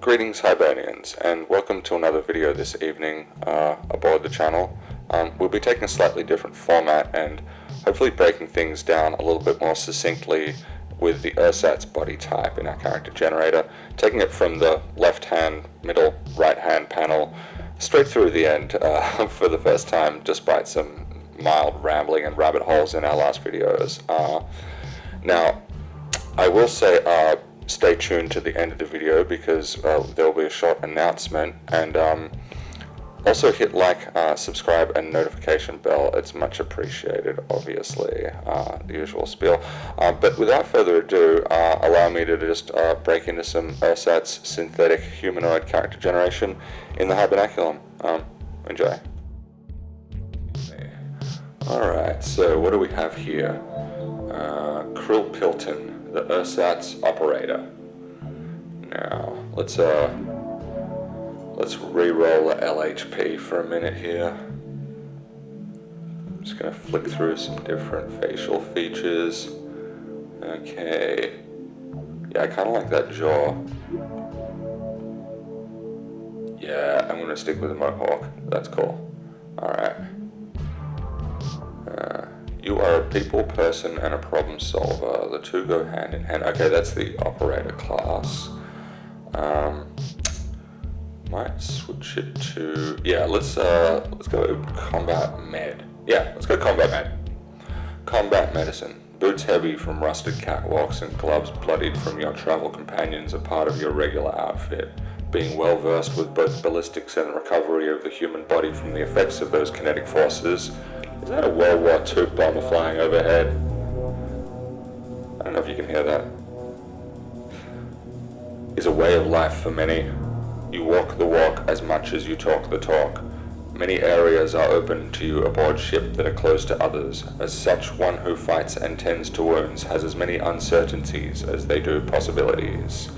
Greetings Hibernians, and welcome to another video this evening aboard the channel. We'll be taking a slightly different format and hopefully breaking things down a little bit more succinctly with the Ersatz body type in our character generator, taking it from the left hand, middle, right hand panel straight through the end for the first time, despite some mild rambling and rabbit holes in our last videos. Now, I will say stay tuned to the end of the video because there will be a short announcement, and also hit like, subscribe and notification bell. It's much appreciated, obviously, the usual spiel. But without further ado, allow me to just break into some Ersatz synthetic humanoid character generation in the HIBERNACULum. Enjoy. Alright, so what do we have here? Krill Pilton, the Ersatz operator. Now, let's re-roll the LHP for a minute here. I'm just gonna flick through some different facial features. Okay. Yeah, I kinda like that jaw. Yeah, I'm gonna stick with the mohawk. That's cool. Alright. You are a people, person, and a problem solver. The two go hand in hand. Okay, that's the operator class. Might switch it to, yeah, let's go combat med. Yeah, let's go combat med. Combat medicine. Boots heavy from rusted catwalks and gloves bloodied from your travel companions are part of your regular outfit. Being well versed with both ballistics and the recovery of the human body from the effects of those kinetic forces. Is that a World War II bomber flying overhead? I don't know if you can hear that. Is a way of life for many. You walk the walk as much as you talk the talk. Many areas are open to you aboard ship that are closed to others. As such, one who fights and tends to wounds has as many uncertainties as they do possibilities.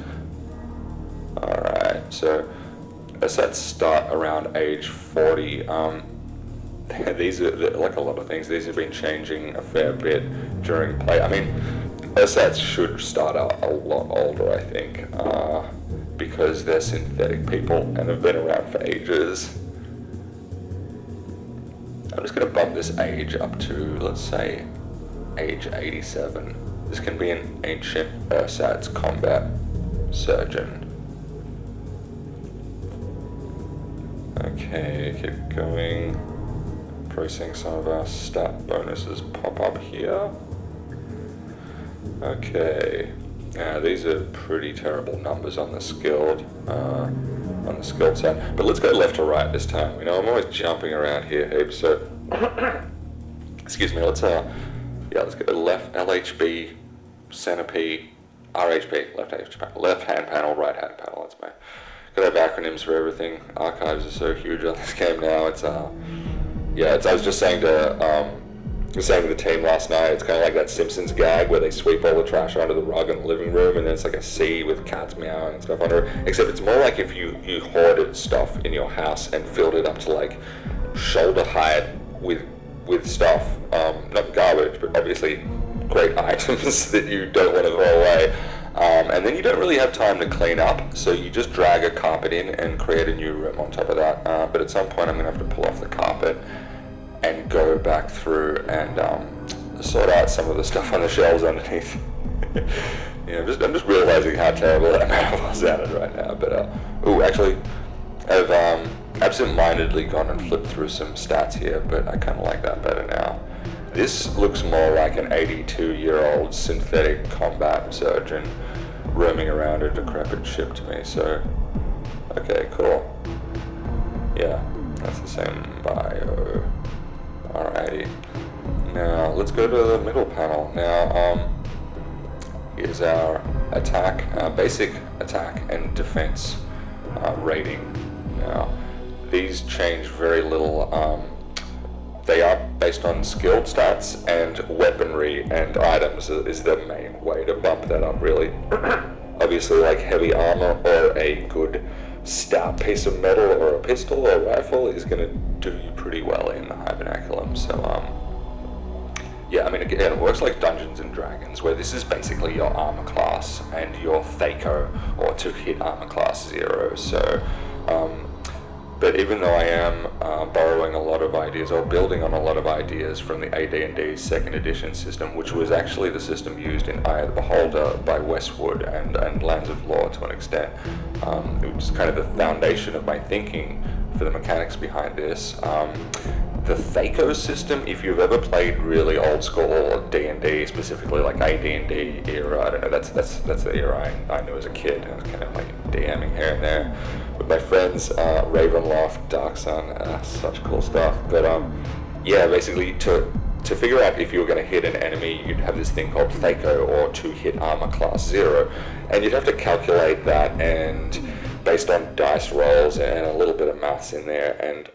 Alright, so let's start around age 40. These are, like a lot of things, these have been changing a fair bit during play. I mean, Ersatz should start out a lot older, I think, because they're synthetic people and have been around for ages. I'm just going to bump this age up to, let's say, age 87. This can be an ancient Ersatz combat surgeon. Okay, keep going. Pressing some of our stat bonuses pop up here. Okay, now these are pretty terrible numbers on the skilled side. But let's go left to right this time. You know, I'm always jumping around here heaps, so excuse me. Let's go left LHB, center P, RHP, left hand panel, right hand panel. That's my. Gotta have acronyms for everything. Archives are so huge on this game now. I was just saying to the team last night, it's kind of like that Simpsons gag where they sweep all the trash under the rug in the living room, and then it's like a sea with cats meowing and stuff under it. Except it's more like if you hoarded stuff in your house and filled it up to like shoulder height with stuff, not garbage, but obviously great items that you don't want to throw away. And then you don't really have time to clean up, so you just drag a carpet in and create a new room on top of that. But at some point I'm going to have to pull off the carpet and go back through and sort out some of the stuff on the shelves underneath. I'm just realizing how terrible that metaphor sounded right now. But actually, I've absent-mindedly gone and flipped through some stats here, but I kind of like that better now. This looks more like an 82-year-old synthetic combat surgeon roaming around a decrepit ship to me, so okay, cool. Yeah, that's the same bio. Alrighty. Now, let's go to the middle panel. Now, here's our attack, basic attack and defense rating. Now, these change very little. They are based on skilled stats, and weaponry and items is the main way to bump that up, really. Obviously, like heavy armor or a good stout piece of metal or a pistol or rifle is going to do you pretty well in the HIBERNACULum. So, Yeah, I mean, again, it works like Dungeons and Dragons, where this is basically your armor class and your Thaco, or to hit armor class 0. So, but even though I am borrowing a lot of ideas, or building on a lot of ideas from the AD&D 2nd edition system, which was actually the system used in Eye of the Beholder by Westwood and Lands of Lore to an extent, which is kind of the foundation of my thinking for the mechanics behind this. The Thaco system, if you've ever played really old school D&D, specifically like AD&D era, I don't know, that's the era I knew as a kid. I was kind of like DMing here and there with my friends, Ravenloft, Dark Sun, such cool stuff. But yeah, basically to figure out if you were going to hit an enemy, you'd have this thing called Thaco, or to hit armor class 0, and you'd have to calculate that, and based on dice rolls and a little bit of maths in there, and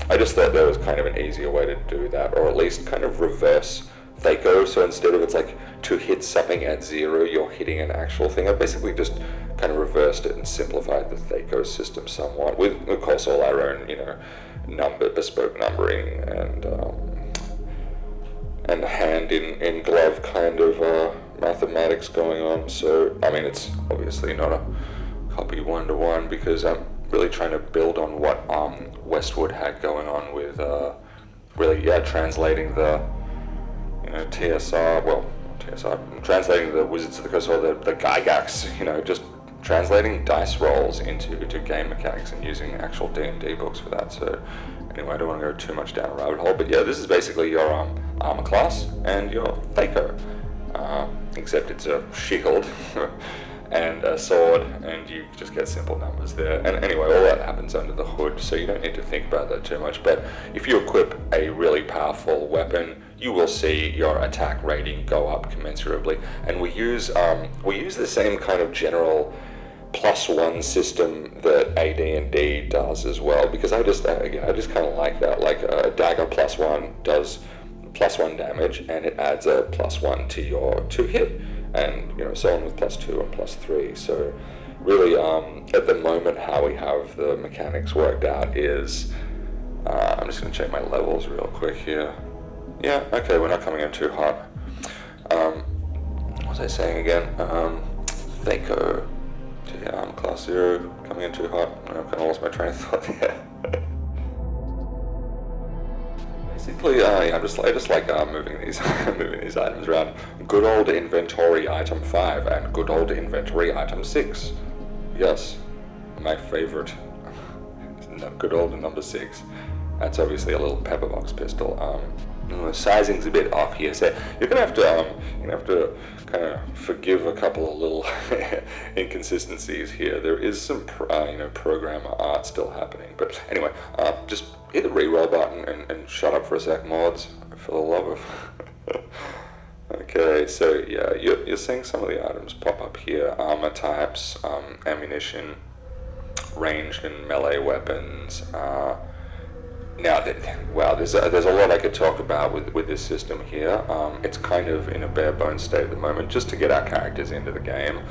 I just thought there was kind of an easier way to do that, or at least kind of reverse Thaco. So instead of it's like to hit something at 0, you're hitting an actual thing. I basically just kind of reversed it and simplified the Thaco system somewhat, with of course all our own, bespoke numbering and hand in glove kind of mathematics going on. So I mean, it's obviously not a copy 1-to-1, because I'm really trying to build on what Westwood had going on with translating the translating the Wizards of the Coast, or the Gygax, just translating dice rolls into game mechanics and using actual D&D books for that. So anyway, I don't want to go too much down a rabbit hole, but yeah, this is basically your armor class and your Thaco, except it's a shield and a sword, and you just get simple numbers there. And anyway, all that happens under the hood, so you don't need to think about that too much. But if you equip a really powerful weapon, you will see your attack rating go up commensurably. And we use the same kind of general +1 system that AD&D does as well, because I just kind of like that. Like a dagger +1 does +1 damage, and it adds a +1 to your to hit, and so on with +2 and +3. So really, at the moment, how we have the mechanics worked out is, I'm just going to check my levels real quick here. Yeah, okay, we're not coming in too hot. What was I saying again? Thaco to hit armor class 0, coming in too hot. I kind of lost my train of thought there. Basically, I just like moving these items around. Good old inventory item 5 and good old inventory item 6. Yes, my favorite. Good old number 6. That's obviously a little pepperbox pistol. The sizing's a bit off here, so you're gonna have to kind of forgive a couple of little inconsistencies here. There is some programmer art still happening, but anyway, just hit the reroll button and shut up for a sec, mods, for the love of. Okay, so yeah, you're seeing some of the items pop up here: armor types, ammunition, ranged and melee weapons. Now, wow, there's a lot I could talk about with this system here. It's kind of in a bare bones state at the moment, just to get our characters into the game.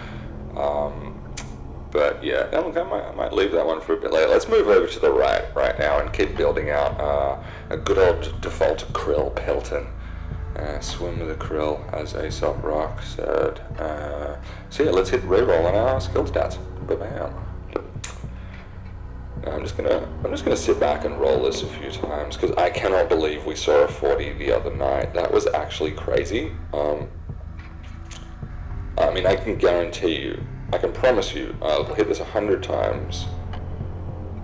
But yeah, I might leave that one for a bit later. Let's move over to the right now and keep building out a good old default krill Pelton. Swim with a krill, as Aesop Rock said. So yeah, let's hit reroll on our skill stats. Bam. I'm just gonna sit back and roll this a few times, because I cannot believe we saw a 40 the other night. That was actually crazy. I mean, I can guarantee you, I can promise you, I'll hit this 100 times,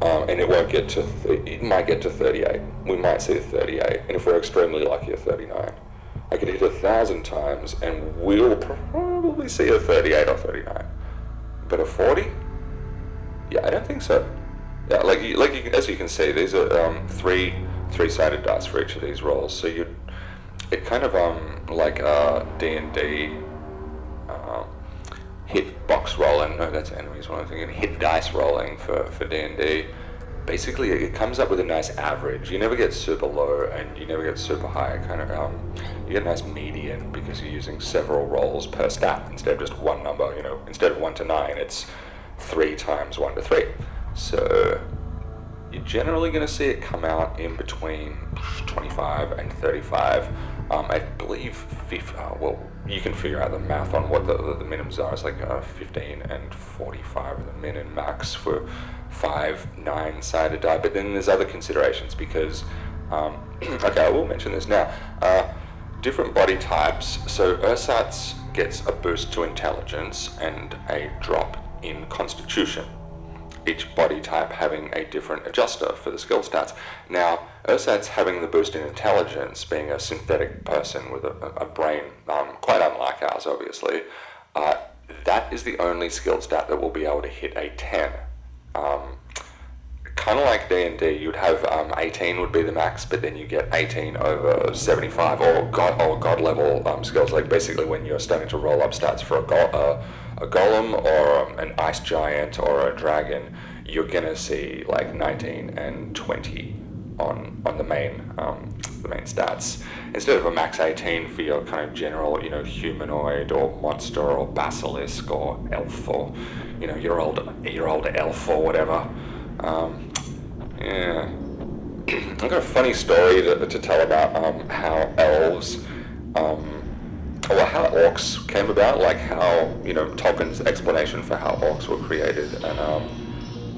and it won't get to. It might get to 38. We might see a 38, and if we're extremely lucky, a 39. I could hit 1,000 times, and we'll probably see a 38 or 39. But a 40? Yeah, I don't think so. Yeah, as you can see, these are three-sided dice for each of these rolls. So it kind of like D&D hit box rolling. No, that's enemies. What I'm thinking, hit dice rolling for D&D. Basically, it comes up with a nice average. You never get super low and you never get super high. Kind of you get a nice median, because you're using several rolls per stat instead of just one number. Instead of 1 to 9, it's 3 times 1 to 3. So you're generally going to see it come out in between 25 and 35. I believe, well, you can figure out the math on what the minimums are. It's like 15 and 45 are the min and max for 9-sided die. But then there's other considerations because, okay, I will mention this now. Different body types. So Ersatz gets a boost to intelligence and a drop in constitution, each body type having a different adjuster for the skill stats. Now, Ersatz having the boost in intelligence, being a synthetic person with a brain quite unlike ours, obviously, that is the only skill stat that will be able to hit a 10. Kind of like D&D, you'd have 18 would be the max, but then you get 18 over 75 or god level skills, like basically when you're starting to roll up stats for a golem or an ice giant or a dragon, you're gonna see like 19 and 20 on the main stats, instead of a max 18 for your kind of general, humanoid or monster or basilisk or elf or your old elf or whatever. Yeah, I've got a funny story to tell about how elves, or how orcs came about, like how, Tolkien's explanation for how orcs were created. And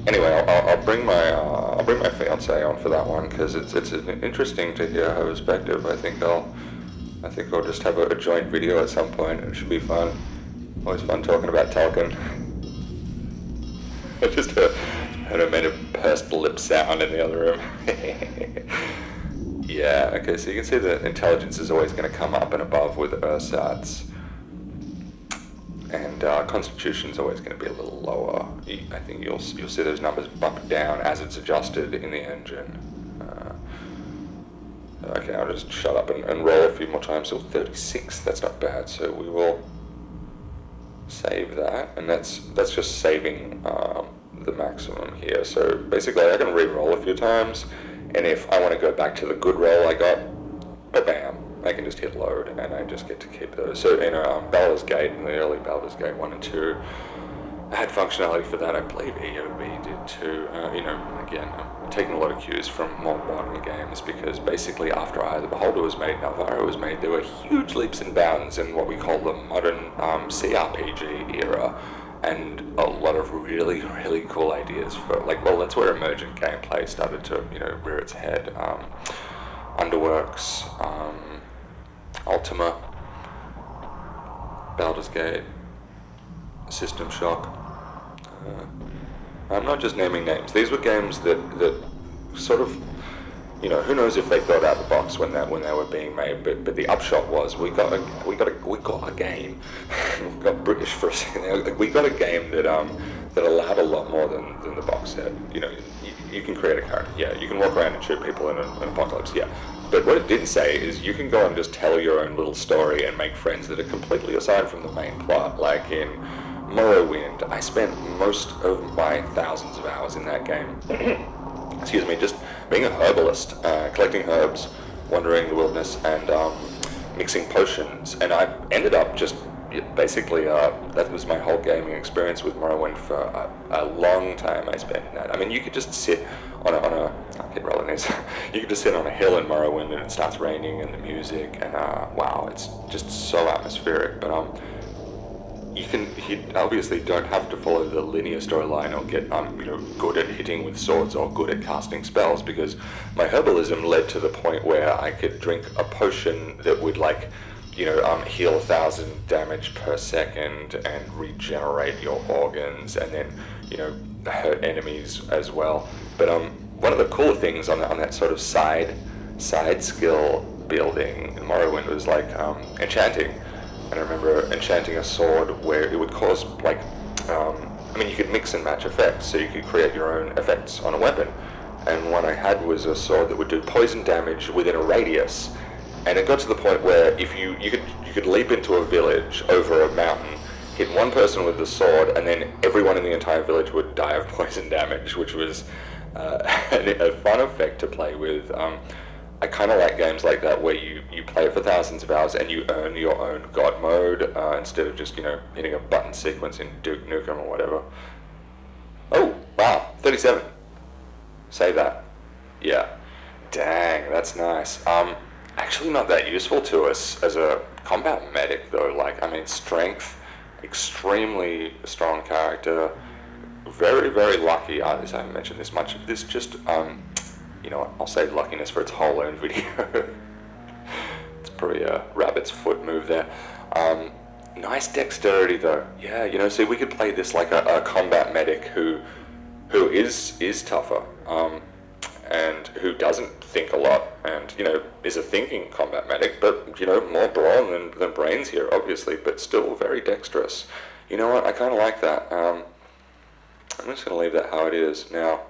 anyway, I'll bring my fiance on for that one because it's interesting to hear her perspective. I think I'll just have a joint video at some point. It should be fun. Always fun talking about Tolkien. I just heard I made a pursed lip sound in the other room. Yeah, okay, so you can see that intelligence is always going to come up and above with Ersatz. And constitution's always going to be a little lower. I think you'll see those numbers bump down as it's adjusted in the engine. Okay, I'll just shut up and roll a few more times. So 36, that's not bad. So we will save that, and that's just saving the maximum here. So basically I can re-roll a few times, and if I want to go back to the good roll I got, bam, I can just hit load and I just get to keep those. So in Baldur's Gate, in the early Baldur's Gate 1 and 2, I had functionality for that. I believe EOB did too. Again, I'm taking a lot of cues from more modern games because basically after Eye of the Beholder was made and Alvaro was made, there were huge leaps and bounds in what we call the modern CRPG era, and a lot of really, really cool ideas for, that's where emergent gameplay started to, rear its head. Underworks, Ultima, Baldur's Gate, System Shock. I'm not just naming names. These were games that sort of, who knows if they thought out the box when they were being made. But the upshot was we got a game. We got British for a second. We got a game that allowed a lot more than the box said. You can create a character. Yeah, you can walk around and shoot people in an apocalypse. Yeah. But what it didn't say is you can go and just tell your own little story and make friends that are completely aside from the main plot. Like in Morrowind, I spent most of my thousands of hours in that game, excuse me, just being a herbalist, collecting herbs, wandering the wilderness, and mixing potions. And I ended up just basically, that was my whole gaming experience with Morrowind for a long time I spent in that. I mean, you could just sit on a I keep rolling these. You could just sit on a hill in Morrowind and it starts raining and the music, and wow, it's just so atmospheric. But you obviously don't have to follow the linear storyline or get good at hitting with swords or good at casting spells, because my herbalism led to the point where I could drink a potion that would heal 1,000 damage per second and regenerate your organs, and then hurt enemies as well. But one of the cool things on that sort of side skill building in Morrowind was enchanting. And I remember enchanting a sword where it would cause you could mix and match effects, so you could create your own effects on a weapon. And one I had was a sword that would do poison damage within a radius. And it got to the point where if you could leap into a village over a mountain, hit one person with the sword, and then everyone in the entire village would die of poison damage, which was a fun effect to play with. I kind of like games like that where you play it for thousands of hours and you earn your own god mode instead of just hitting a button sequence in Duke Nukem or whatever. Oh wow, 37. Save that. Yeah. Dang, that's nice. Actually not that useful to us as a combat medic though. Like, I mean, strength, extremely strong character, very, very lucky. I haven't mentioned this much. This just, you know what, I'll save luckiness for its whole own video. It's probably a rabbit's foot move there. Nice dexterity though. Yeah, you know, see, we could play this like a combat medic who is tougher, and who doesn't think a lot, and, you know, is a thinking combat medic, but, you know, more brawn than brains here, obviously, but still very dexterous. You know what, I kind of like that. I'm just going to leave that how it is. Now,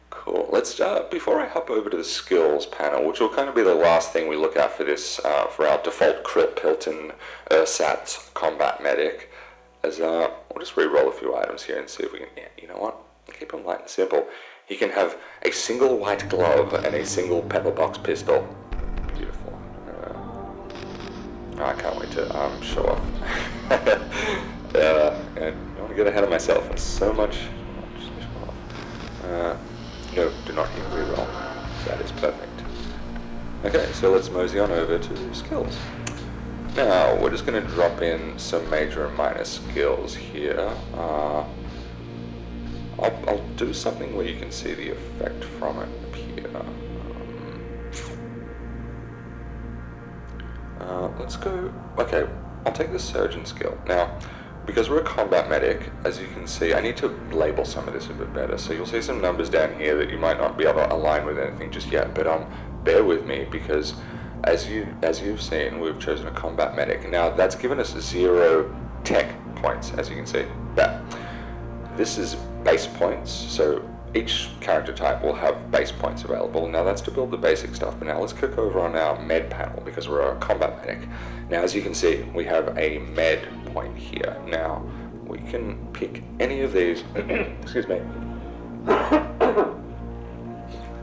cool. Let's, before I hop over to the skills panel, which will kind of be the last thing we look at for this, for our default Krill Pilton Ersatz combat medic, as, we'll just re-roll a few items here and see if we can, yeah, you know what, keep them light and simple. He can have a single white glove and a single pepperbox pistol. Beautiful. I can't wait to show off. And I don't want to get ahead of myself. There's so much to show off. No, do not hit reroll. That is perfect. Okay, so let's mosey on over to skills. Now, we're just going to drop in some major and minor skills here. I'll do something where you can see the effect from it up here. Let's go, okay, I'll take the surgeon skill. Now, because we're a combat medic, as you can see, I need to label some of this a bit better. So you'll see some numbers down here that you might not be able to align with anything just yet, but bear with me, because as you've seen, we've chosen a combat medic. Now, that's given us 0 tech points, as you can see. This is base points, so each character type will have base points available. Now that's to build the basic stuff, but now let's click over on our med panel because we're a combat medic. Now as you can see, we have a med point here. Now we can pick any of these, excuse me,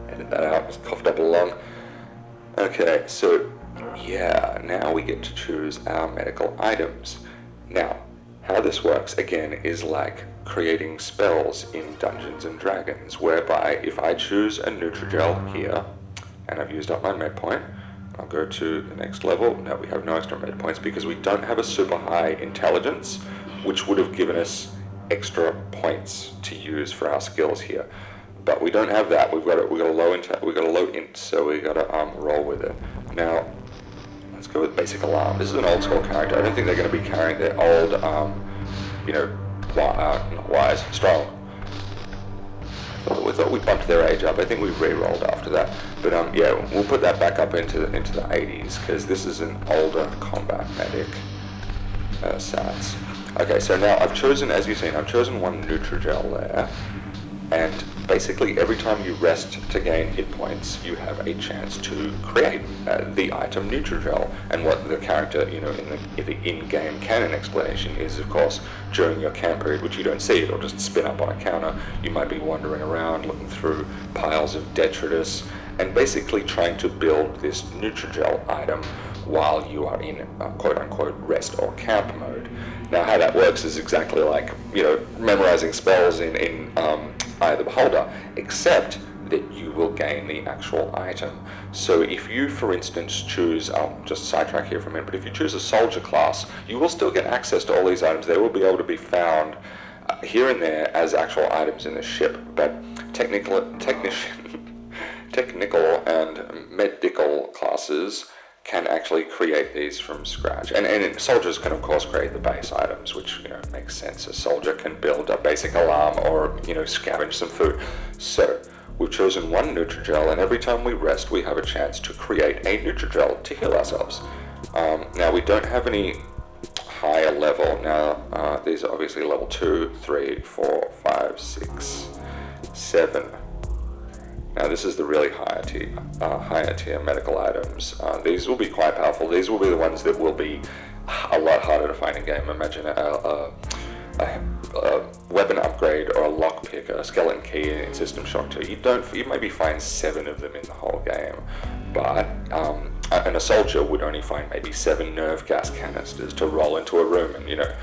edit that out, just coughed up a lung. Okay, so yeah, now we get to choose our medical items. Now, how this works, again, is like creating spells in Dungeons and Dragons, whereby if I choose a Nutrigel here, and I've used up my med point, I'll go to the next level. Now we have no extra med points because we don't have a super high intelligence, which would have given us extra points to use for our skills here. But we don't have that. We've got a low int, so we got to roll with it. Now, let's go with basic alarm. This is an old school character. I don't think they're going to be carrying their old, you know, not wise, strong. We thought we bumped their age up. I think we re-rolled after that. But yeah, we'll put that back up into the 80s because this is an older combat medic. Sats. Okay, so now I've chosen, as you've seen, I've chosen one Nutrigel there. And basically every time you rest to gain hit points, you have a chance to create the item Nutrigel. And what the character, you know, in the in-game canon explanation is, of course, during your camp period, which you don't see, it'll just spin up on a counter. You might be wandering around, looking through piles of detritus, and basically trying to build this Nutrigel item while you are in quote-unquote rest or camp mode. Now how that works is exactly like, you know, memorizing spells in Eye of the Beholder, except that you will gain the actual item. So if you, for instance, choose, I'll just sidetrack here for a minute, but if you choose a soldier class, you will still get access to all these items. They will be able to be found here and there as actual items in the ship, but technical and medical classes can actually create these from scratch. And soldiers can of course create the base items, which, you know, makes sense. A soldier can build a basic alarm or, you know, scavenge some food. So we've chosen one Nutrigel, and every time we rest we have a chance to create a Nutrigel to heal ourselves. Now we don't have any higher level. Now these are obviously level 2, 3, 4, 5, 6, 7. Now this is the really higher tier medical items. These will be quite powerful. These will be the ones that will be a lot harder to find in game. Imagine a weapon upgrade or a lockpick, a skeleton key in System Shock 2. You maybe find 7 of them in the whole game, but and a soldier would only find maybe 7 nerve gas canisters to roll into a room and, you know,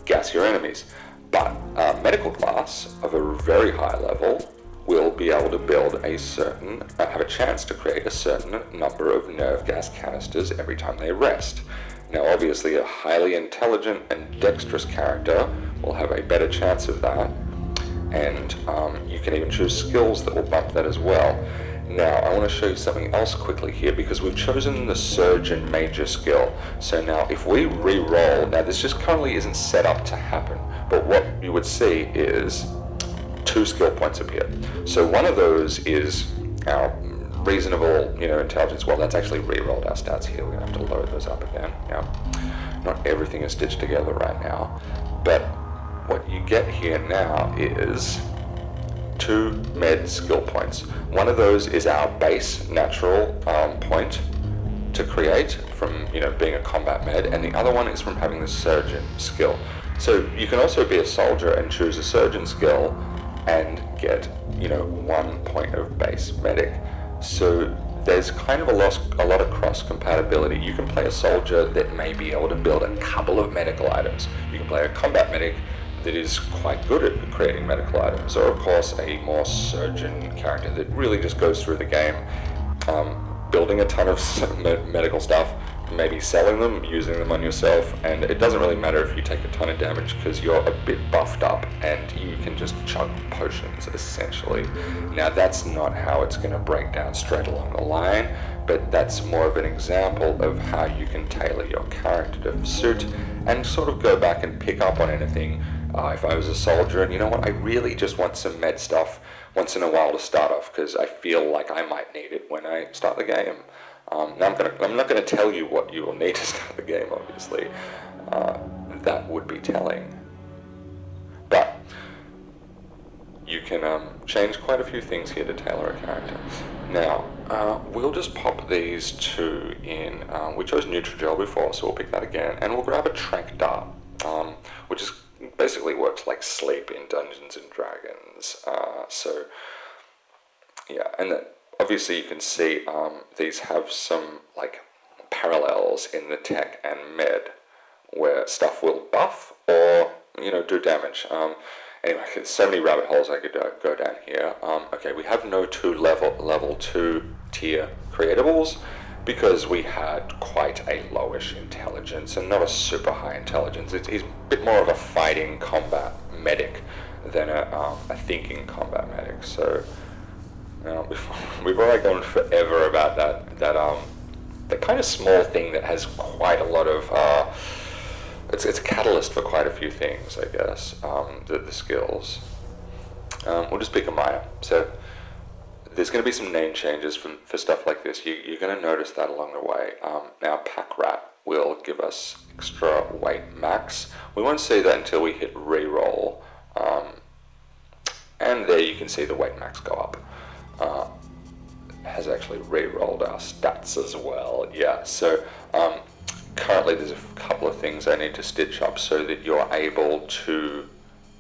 gas your enemies. But medical class of a very high level will be able to build have a chance to create a certain number of nerve gas canisters every time they rest. Now obviously a highly intelligent and dexterous character will have a better chance of that, and you can even choose skills that will bump that as well. Now I want to show you something else quickly here, because we've chosen the Surgeon Major skill. So now if we re-roll, now this just currently isn't set up to happen, but what you would see is 2 skill points appear. So one of those is our reasonable, intelligence. Well, that's actually re-rolled our stats here. We're going to have to load those up again. Now, not everything is stitched together right now, but what you get here now is 2 med skill points. One of those is our base natural point to create from being a combat med, and the other one is from having the surgeon skill. So you can also be a soldier and choose a surgeon skill and get 1 point of base medic. So there's kind of a lot of cross compatibility. You can play a soldier that may be able to build a couple of medical items. You can play a combat medic that is quite good at creating medical items, or of course a more surgeon character that really just goes through the game, building a ton of medical stuff, maybe selling them, using them on yourself, and it doesn't really matter if you take a ton of damage because you're a bit buffed up and you can just chug potions essentially. Now that's not how it's going to break down straight along the line, but that's more of an example of how you can tailor your character to suit and sort of go back and pick up on anything. If I was a soldier and I really just want some med stuff once in a while to start off because I feel like I might need it when I start the game. Now I'm not going to tell you what you will need to start the game, obviously. That would be telling. But you can change quite a few things here to tailor a character. Now, we'll just pop these 2 in. We chose Neutrogel before, so we'll pick that again. And we'll grab a Trank Dart, which is basically works like sleep in Dungeons and Dragons. So, yeah, and obviously you can see these have some parallels in the tech and med where stuff will buff or do damage. Anyway, there's so many rabbit holes I could go down here. Okay, we have no 2 level 2 tier creatables because we had quite a lowish intelligence and not a super high intelligence. He's a bit more of a fighting combat medic than a thinking combat medic. So we've already gone forever about that kind of small thing that has quite a lot of it's a catalyst for quite a few things, I guess. The skills. We'll just pick a Maya. So there's going to be some name changes for stuff like this. You're going to notice that along the way. Now Pack Rat will give us extra weight max. We won't see that until we hit reroll. And there you can see the weight max go up. Has actually re-rolled our stats as well. Yeah, so currently there's a couple of things I need to stitch up so that you're able to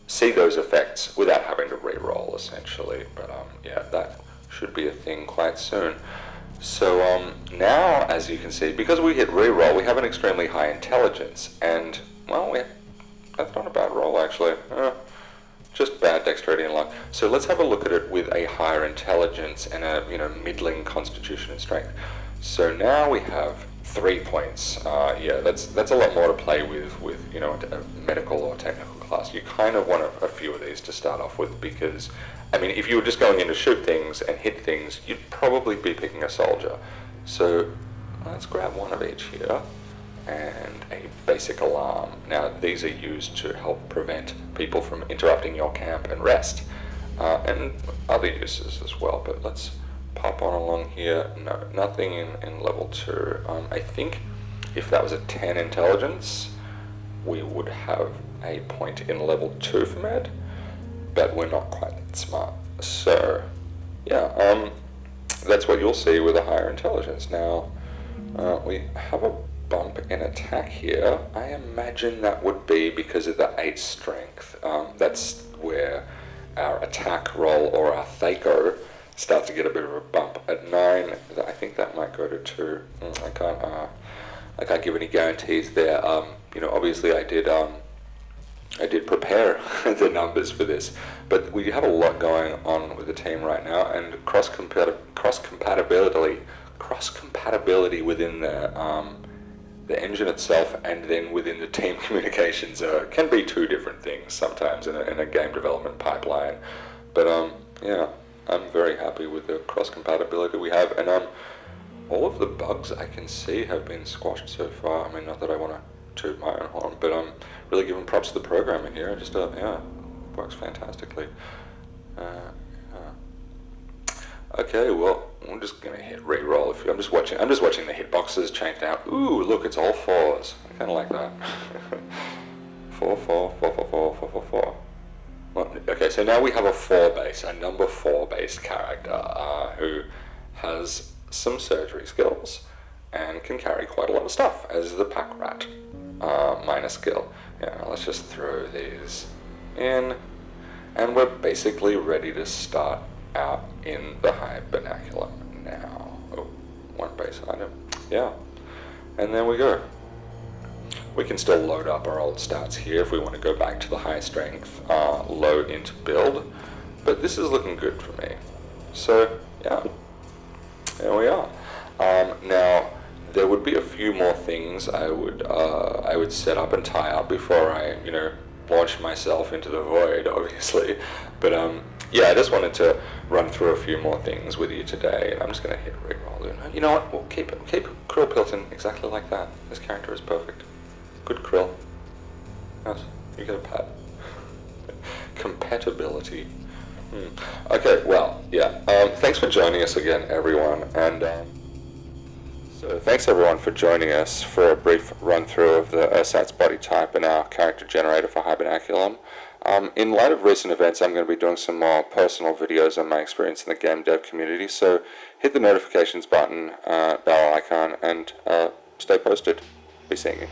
see those effects without having to re-roll essentially. But yeah, that should be a thing quite soon. So now, as you can see, because we hit re-roll, we have an extremely high intelligence, and well, that's not a bad roll actually. Just bad dexterity and luck. So let's have a look at it with a higher intelligence and a middling constitution and strength. So now we have 3 points. Yeah, that's a lot more to play with a medical or technical class. You kind of want a few of these to start off with because, I mean, if you were just going in to shoot things and hit things, you'd probably be picking a soldier. So let's grab 1 of each here. And a basic alarm. Now these are used to help prevent people from interrupting your camp and rest, and other uses as well, but let's pop on along here. No, nothing in level 2. I think if that was a 10 intelligence we would have a point in level 2 for med, but we're not quite that smart. So yeah, that's what you'll see with a higher intelligence. Now we have a bump in attack here. I imagine that would be because of the 8 strength. That's where our attack roll or our Thaco starts to get a bit of a bump. At 9, I think that might go to 2. I can't give any guarantees there. Obviously I did I did prepare the numbers for this, but we have a lot going on with the team right now, and cross compatibility within the engine itself and then within the team communications can be two different things sometimes in a game development pipeline. But yeah, I'm very happy with the cross compatibility we have, and all of the bugs I can see have been squashed so far. I mean, not that I want to toot my own horn, but I'm really giving props to the programming here. Just yeah, works fantastically. Okay, well, I'm just gonna hit re-roll. I'm just watching the hitboxes change now. Ooh, look, it's all 4s. I kind of like that. 4, 4, 4, 4, 4, 4, 4, 4. Well, okay, so now we have a number 4 base character who has some surgery skills and can carry quite a lot of stuff as the pack rat minor skill. Yeah, let's just throw these in, and we're basically ready to start out in the HIBERNACULum now. Oh, one base item. Yeah, and there we go. We can still load up our old stats here if we want to go back to the high strength, load into build, but this is looking good for me. So yeah, there we are. Now there would be a few more things I would set up and tie up before I launch myself into the void, obviously. But yeah, I just wanted to run through a few more things with you today, and I'm just going to hit reroll. You know what? We'll keep Krill Pilton exactly like that. This character is perfect. Good Krill. Yes, you get a pat. Compatibility. Okay, well, yeah. Thanks for joining us again, everyone, and so thanks everyone for joining us for a brief run through of the Ersatz body type and our character generator for HIBERNACULum. In light of recent events, I'm going to be doing some more personal videos on my experience in the game dev community, so hit the notifications button, bell icon, and stay posted. Be seeing you.